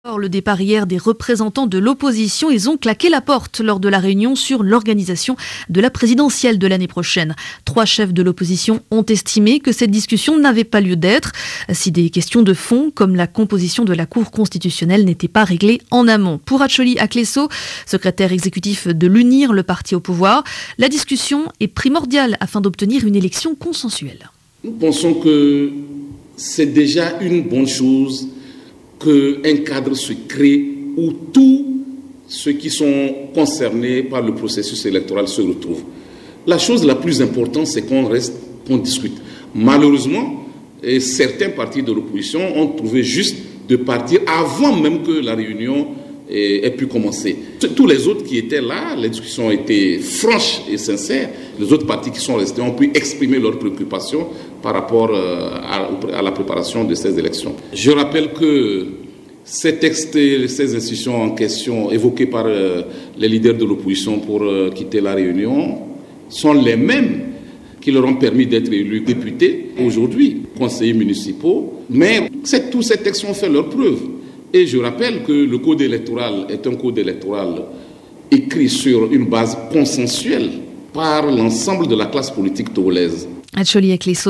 Le départ hier des représentants de l'opposition, ils ont claqué la porte lors de la réunion sur l'organisation de la présidentielle de l'année prochaine. 3 chefs de l'opposition ont estimé que cette discussion n'avait pas lieu d'être si des questions de fond, comme la composition de la Cour constitutionnelle, n'étaient pas réglées en amont. Pour Acholi Akleso, secrétaire exécutif de l'UNIR, le parti au pouvoir, la discussion est primordiale afin d'obtenir une élection consensuelle. Nous pensons que c'est déjà une bonne chose qu'un cadre se crée où tous ceux qui sont concernés par le processus électoral se retrouvent. La chose la plus importante, c'est qu'on discute. Malheureusement, certains partis de l'opposition ont trouvé juste de partir avant même que la réunion ait pu commencer. Tous les autres qui étaient là, les discussions ont été franches et sincères. Les autres partis qui sont restés ont pu exprimer leurs préoccupations par rapport à la préparation de ces élections. Je rappelle que ces textes et ces institutions en question évoqués par les leaders de l'opposition pour quitter la Réunion sont les mêmes qui leur ont permis d'être élus députés, aujourd'hui conseillers municipaux. Mais tous ces textes ont fait leur preuve. Et je rappelle que le code électoral est un code électoral écrit sur une base consensuelle par l'ensemble de la classe politique togolaise. Acholi Akleso.